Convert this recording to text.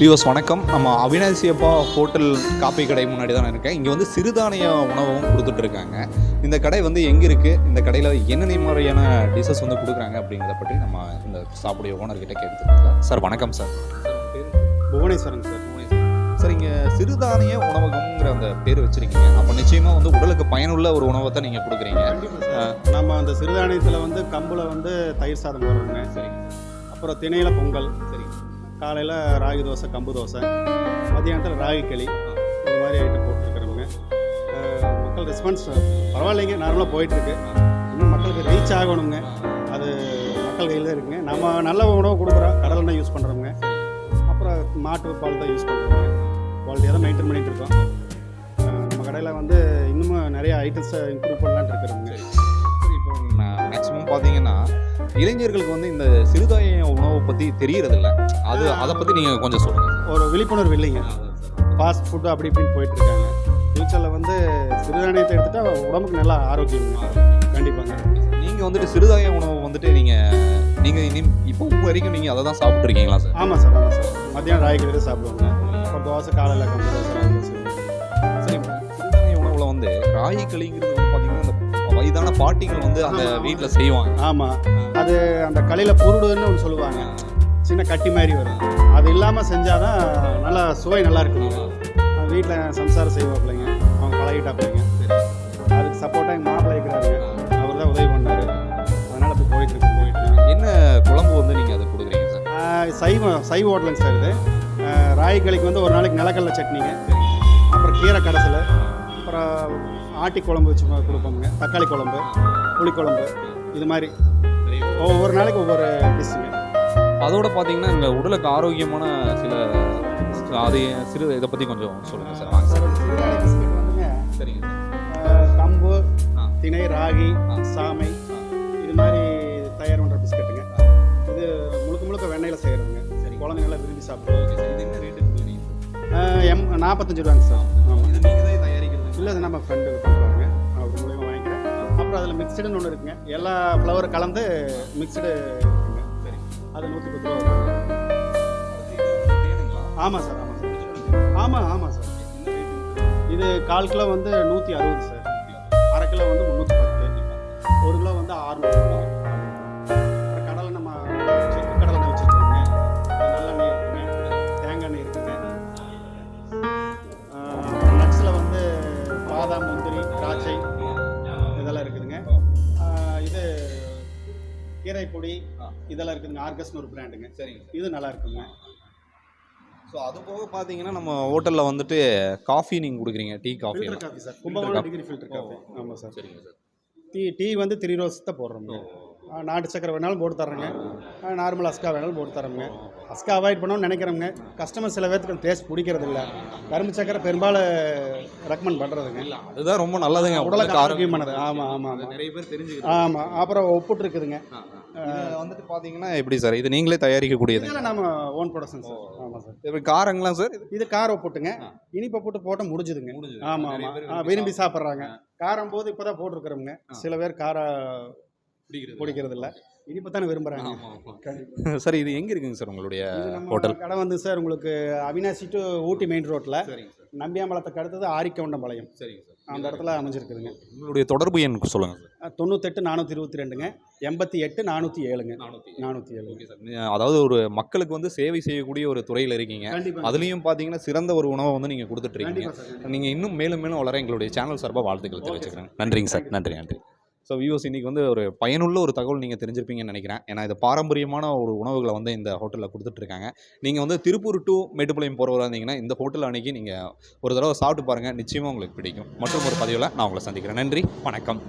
Viewers வணக்கம். நம்ம அவினாசி அப்பா ஹோட்டல் காப்பி கடை முன்னாடி தான் இருக்கேன். இங்கே வந்து சிறுதானிய உணவும் கொடுத்துட்ருக்காங்க. இந்த கடை வந்து எங்கே இருக்குது, இந்த கடையில் என்னென்ன மாதிரியான டிஷ்ஷஸ் வந்து கொடுக்குறாங்க அப்படிங்கிறத பற்றி நம்ம இந்த சாப்பிடைய ஓனர்கிட்ட கேட்டுருக்கோம். சார் வணக்கம் சார். புவனேஸ்வரன் சார். சார் இங்கே சிறுதானிய உணவகம்ங்கிற அந்த பேர் வச்சுருக்கீங்க. அப்போ நிச்சயமாக வந்து உடலுக்கு பயனுள்ள ஒரு உணவை தான் நீங்கள் கொடுக்குறீங்க. நம்ம அந்த சிறுதானியத்தில் வந்து கம்பில் வந்து தயிர் சாதம் போடுறோங்க. சரி. அப்புறம் திணையில் பொங்கல். சரி. காலையில் ராகி தோசை, கம்பு தோசை, மதியானத்தில் ராகி களி, இந்த மாதிரி ஐட்டம் போட்டுருக்குறவங்க. மக்கள் ரெஸ்பான்ஸ் பரவாயில்லைங்க, நார்மலாக போயிட்டுருக்கு. இன்னும் மக்களுக்கு ரீச் ஆகணுங்க, அது மக்கள் கையில் தான் இருக்குங்க. நம்ம நல்ல உணவு கொடுக்குறோம், கடலெண்ணெய் யூஸ் பண்ணுறோங்க. அப்புறம் மாட்டு பால் தான் யூஸ் பண்ணுறோங்க. குவாலிட்டியாக தான் மெயின்டைன் பண்ணிகிட்டு இருக்கோம். நம்ம கடையில் வந்து இன்னமும் நிறைய ஐட்டம்ஸை இம்ப்ரூவ் பண்ணலான்ட்டு இருக்கிறோங்க. இப்போ மேக்ஸிமம் பார்த்தீங்கன்னா இளைஞர்களுக்கு வந்து இந்த சிறுதானிய உணவை பற்றி தெரியறதில்ல. அதை பற்றி நீங்கள் கொஞ்சம் சொல்லுங்கள். ஒரு விழிப்புணர்வு இல்லைங்க. ஃபாஸ்ட் ஃபுட்டு அப்படி இப்படின்னு போயிட்டுருக்காங்க. ஃபியூச்சரில் வந்து சிறுதானியத்தை எடுத்துகிட்டா உடம்புக்கு நல்லா ஆரோக்கியம். கண்டிப்பாங்க. நீங்கள் வந்துட்டு சிறுதானிய உணவு வந்துட்டு நீங்கள் இப்போ வரைக்கும் நீங்கள் அதை தான் சாப்பிட்ருக்கீங்களா சார்? ஆமாம் சார், ஆமாம் சார். மத்தியானம் ராகி களி சாப்பிடுவாங்க. அப்புறம் தோசை, காலையில் கம்பு தோசை, ராகி தோசை. சரி, சிறுதானிய உணவில் வந்து ராகி களிங்கிறது வந்து பார்த்தீங்கன்னா அந்த வயதான பாட்டிகள் வந்து அந்த வீட்டில் செய்வாங்க. ஆமாம், அது அந்த களியில் புருடுன்னு ஒன்று சொல்லுவாங்க, சின்ன கட்டி மாதிரி வரும். அது இல்லாமல் செஞ்சால் தான் நல்லா சுவை நல்லா இருக்குங்க. வீட்டில் சம்சாரம் செய்வோம் பிள்ளைங்க, அவங்க பழகிட்டா பிள்ளைங்க. அதுக்கு சப்போர்ட்டாக எங்கள் மாப்பிள்ளை இருக்கிறாருங்க, அவர் தான் உதவி பண்ணார். அதனால் இப்போ போயிட்டுருக்கு. என்ன குழம்பு வந்து நீங்கள் அதை கொடுக்குறீங்க சார்? சைவ ஹோட்டலுங்க சார் இது. ராகி களிக்கு வந்து ஒரு நாளைக்கு நிலக்கடலை சட்னிங்க, அப்புறம் கீரை கடைசல், அப்புறம் ஆட்டி குழம்பு வச்சு கொடுப்போமுங்க, தக்காளி குழம்பு, புளிக்குழம்பு, இது மாதிரி ஒவ்வொரு நாளைக்கு ஒவ்வொரு டிஷ்ஷுங்க. அதோடு பார்த்தீங்கன்னா இந்த உடலுக்கு ஆரோக்கியமான இதை பற்றி கொஞ்சம் சொல்லுங்கள் சார். வாங்க சார். சிறுதானிய பிஸ்கெட் வந்துங்க. சரிங்க சார். கம்பு, திணை, ராகி, சாமை, இது மாதிரி தயார் பண்ணுற பிஸ்கெட்டுங்க. இது முழுக்க முழுக்க வெண்ணெயில் செய்கிறதுங்க. சரி. குழந்தைங்களாம் விரும்பி சாப்பிடுவோம். இது என்ன ரேட்டு? 45 ரூபாங்க சார். ஆமாம். இது நீங்கள் தான் தயாரிக்கிறது? இல்லை, அது நம்ம ஃப்ரெண்டு பண்ணுறாங்க, அவர் மூலியமாக வாங்கிக்கிறேன். அப்புறம் அதில் மிக்சடுன்னு ஒன்று இருக்குங்க, எல்லா ஃப்ளவர் கலந்து மிக்சடு இருக்குங்க. சரி. அது 110 ரூபா. ஆமாம் சார், ஆமாம் சார். ஆமாம் சார். இது 1/4 கிலோ வந்து 160 சார். 1/2 கிலோ வந்து 310, 1 கிலோ வந்து 600. அப்புறம் கடலை நம்ம செக்கு கடலை வச்சுருக்கோங்க. நல்லெண்ணெய் இருக்குங்க, தேங்காய் எண்ணெய் இருக்குங்க. அப்புறம் நட்ஸில் வந்து பாதாம், முந்திரி, திராட்சை இதெல்லாம் இருக்குதுங்க. இது கீரை பொடி இதெல்லாம் இருக்குதுங்க. ஆர்கஸ்னு ஒரு பிராண்டுங்க. சரிங்க. இது நல்லா இருக்குங்க. ஸோ அது போக பார்த்தீங்கன்னா நம்ம ஹோட்டலில் வந்துட்டு காஃபி நீங்கள் கொடுக்குறீங்க, tea coffee. Filter coffee sir, Kumbakonam degree filter coffee. ஆமாம் சார். சரிங்க சார். டீ வந்து 3 ரோஸ் தான் போடுறோங்க. நாட்டு சக்கரை வேணாலும் போட்டு தர்றேங்க, நார்மல் அஸ்கா வேணாலும் போட்டு தரோங்க. அஸ்கா அவாய்ட் பண்ணணும்னு நினைக்கிறோங்க. கஸ்டமர் சில பேருக்கு டேஸ்ட் பிடிக்கிறது இல்லை. கரும்பு சக்கரை பெரும்பாலும் ரெக்கமெண்ட் பண்ணுறதுங்க. இல்லை, அதுதான் ரொம்ப நல்லதுங்க, உடலுக்கு ஆரோக்கியமானது. ஆமாம், நிறைய பேர் தெரிஞ்சு. ஆமாம். அப்புறம் ஒப்புட்டு இருக்குதுங்க. வந்துட்டு பார்த்தீங்கன்னா எப்படி சார், இது நீங்களே தயாரிக்கக்கூடியது? நம்ம ஓன் ப்ரொடக்ஷன் சார். ஆமாம் சார். எப்படி காரங்களாம் சார்? இது காரம் ஒப்புட்டுங்க, இனிப்பை போட்டு போட்டால் முடிஞ்சுதுங்க. ஆமாம், விரும்பி சாப்பிட்றாங்க. காரம் போது இப்போ தான் போட்டிருக்கிறோங்க. சில பேர் காரம் பிடிக்கிறது இல்லை, இனிப்பு தானே விரும்புகிறாங்க. சார், இது எங்கே இருக்குங்க சார் உங்களுடைய ஹோட்டல்? கடை வந்து சார் உங்களுக்கு அவினாசி டு ஊட்டி மெயின் ரோட்டில், நம்பியாம்பலத்துக்கு அடுத்தது ஆரிக்கவுண்டம்பாளையம். சரிங்க சார். அந்த இடத்துல அமைஞ்சிருக்குதுங்க. உங்களுடைய தொடர்பு எண் சொல்லுங்கள் சார். 98 422ங்க, 88 407ங்க. 407. Okay sir. அதாவது ஒரு மக்களுக்கு வந்து சேவை செய்யக்கூடிய ஒரு துறையில் இருக்கீங்க. அதுலேயும் பார்த்தீங்கன்னா சிறந்த ஒரு உணவை வந்து நீங்கள் கொடுத்துட்ருக்கீங்க. நீங்கள் இன்னும் மேலும் மேலும் வளர எங்களுடைய சேனல் சார்பாக வாழ்த்துக்கள் தெரிவிச்சுக்கிறேன். நன்றிங்க சார். நன்றி. ஸோ வியூவர்ஸ், இன்றைக்கி வந்து ஒரு பயனுள்ள ஒரு தகவல் நீங்கள் தெரிஞ்சிருப்பீங்கன்னு நினைக்கிறேன். ஏன்னா இது பாரம்பரியமான ஒரு உணவுகளை வந்து இந்த ஹோட்டலில் கொடுத்துட்ருக்காங்க. நீங்கள் வந்து திருப்பூர் டு மேட்டுப்பாளையம் போகிறவராக இருந்தீங்கன்னா இந்த ஹோட்டல் அன்றைக்கி நீங்கள் ஒரு தடவை சாப்பிட்டு பாருங்கள், நிச்சயமாக உங்களுக்கு பிடிக்கும். மற்றும் ஒரு பதிவில் நான் உங்களை சந்திக்கிறேன். நன்றி, வணக்கம்.